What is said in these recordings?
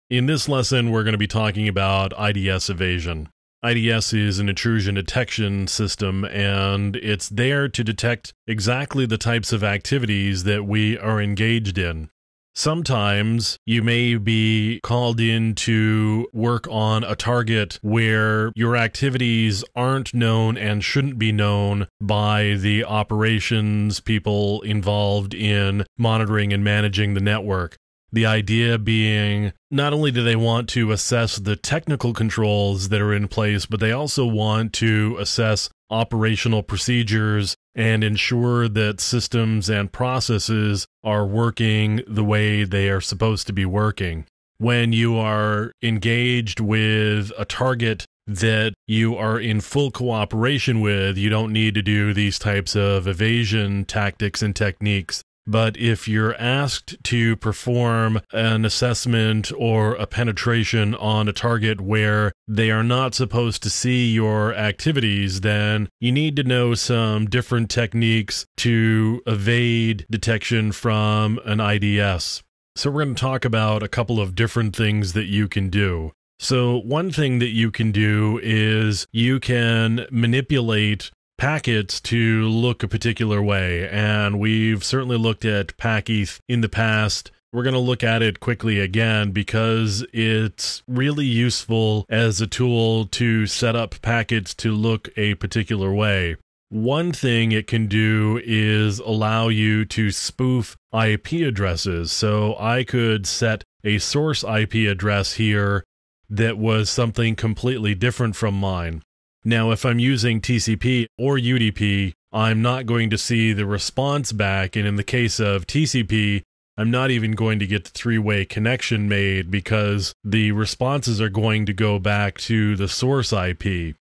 In this lesson, we're going to be talking about IDS Evasion. IDS is an intrusion detection system, and it's there to detect exactly the types of activities that we are engaged in. Sometimes you may be called in to work on a target where your activities aren't known and shouldn't be known by the operations people involved in monitoring and managing the network. The idea being, not only do they want to assess the technical controls that are in place, but they also want to assess operational procedures and ensure that systems and processes are working the way they are supposed to be working. When you are engaged with a target that you are in full cooperation with, you don't need to do these types of evasion tactics and techniques. But if you're asked to perform an assessment or a penetration on a target where they are not supposed to see your activities, then you need to know some different techniques to evade detection from an IDS. So we're going to talk about a couple of different things that you can do. So one thing that you can do is you can manipulate packets to look a particular way, and we've certainly looked at PackEth in the past. We're going to look at it quickly again because it's really useful as a tool to set up packets to look a particular way. One thing it can do is allow you to spoof IP addresses. So I could set a source IP address here that was something completely different from mine. Now, if I'm using TCP or UDP, I'm not going to see the response back, and in the case of TCP, I'm not even going to get the three-way connection made because the responses are going to go back to the source IP.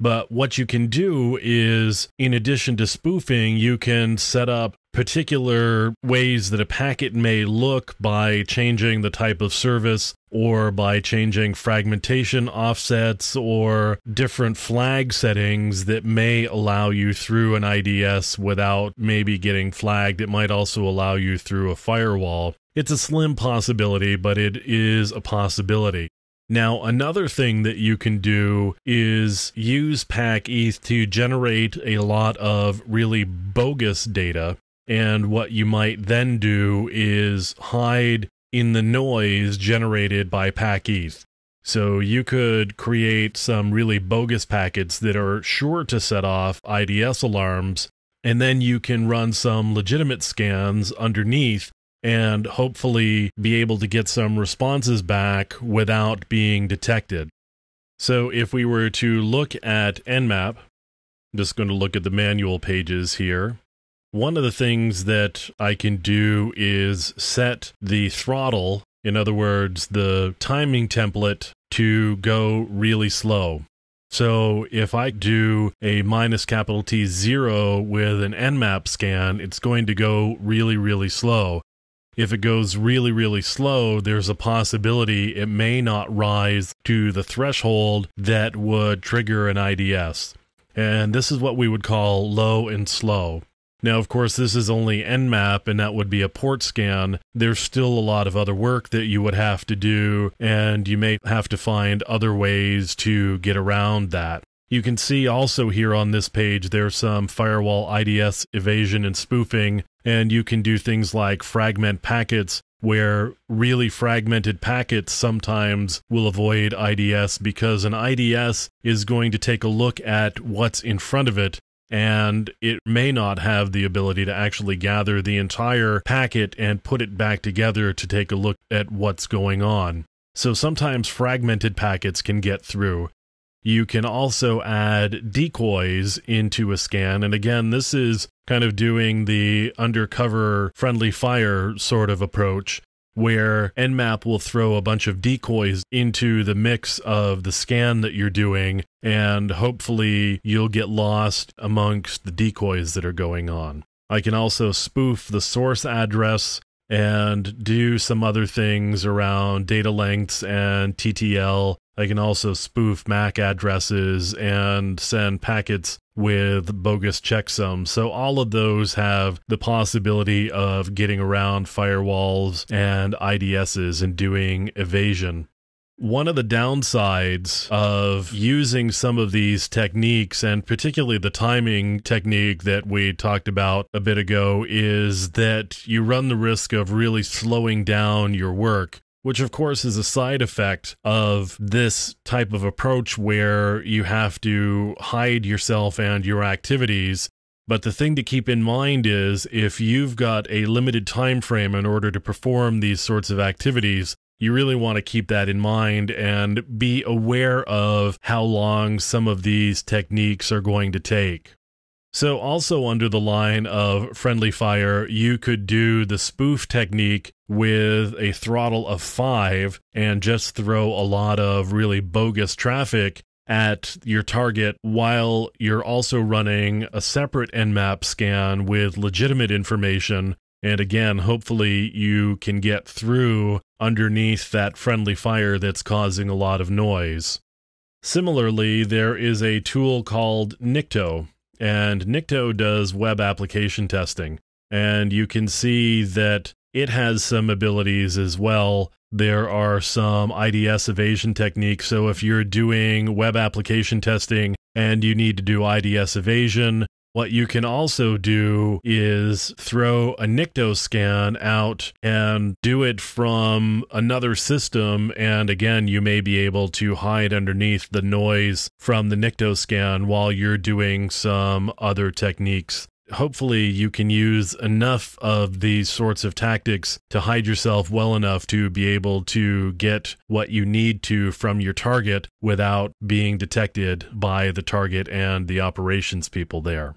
But what you can do is, in addition to spoofing, you can set up particular ways that a packet may look by changing the type of service or by changing fragmentation offsets or different flag settings that may allow you through an IDS without maybe getting flagged. It might also allow you through a firewall. It's a slim possibility, but it is a possibility. Now, another thing that you can do is use PackEth to generate a lot of really bogus data. And what you might then do is hide in the noise generated by PackEth. So you could create some really bogus packets that are sure to set off IDS alarms, and then you can run some legitimate scans underneath and hopefully be able to get some responses back without being detected. So if we were to look at Nmap, I'm just going to look at the manual pages here. One of the things that I can do is set the throttle, in other words, the timing template, to go really slow. So if I do a -T0 with an Nmap scan, it's going to go really, really slow. If it goes really, really slow, there's a possibility it may not rise to the threshold that would trigger an IDS. And this is what we would call low and slow. Now, of course, this is only Nmap, and that would be a port scan. There's still a lot of other work that you would have to do, and you may have to find other ways to get around that. You can see also here on this page, there's some firewall IDS evasion and spoofing, and you can do things like fragment packets, where really fragmented packets sometimes will avoid IDS because an IDS is going to take a look at what's in front of it, and it may not have the ability to actually gather the entire packet and put it back together to take a look at what's going on. So sometimes fragmented packets can get through. You can also add decoys into a scan, and again, this is kind of doing the undercover friendly fire sort of approach, where Nmap will throw a bunch of decoys into the mix of the scan that you're doing, and hopefully you'll get lost amongst the decoys that are going on. I can also spoof the source address and do some other things around data lengths and TTL. They can also spoof MAC addresses and send packets with bogus checksums. So all of those have the possibility of getting around firewalls and IDSs and doing evasion. One of the downsides of using some of these techniques, and particularly the timing technique that we talked about a bit ago, is that you run the risk of really slowing down your work, which of course is a side effect of this type of approach where you have to hide yourself and your activities. But the thing to keep in mind is if you've got a limited time frame in order to perform these sorts of activities, you really want to keep that in mind and be aware of how long some of these techniques are going to take. So also under the line of friendly fire, you could do the spoof technique with a throttle of 5 and just throw a lot of really bogus traffic at your target while you're also running a separate Nmap scan with legitimate information. And again, hopefully you can get through underneath that friendly fire that's causing a lot of noise. Similarly, there is a tool called Nikto, and Nikto does web application testing. And you can see that it has some abilities as well. There are some IDS evasion techniques. So if you're doing web application testing and you need to do IDS evasion, what you can also do is throw a Nikto scan out and do it from another system. And again, you may be able to hide underneath the noise from the Nikto scan while you're doing some other techniques. Hopefully you can use enough of these sorts of tactics to hide yourself well enough to be able to get what you need to from your target without being detected by the target and the operations people there.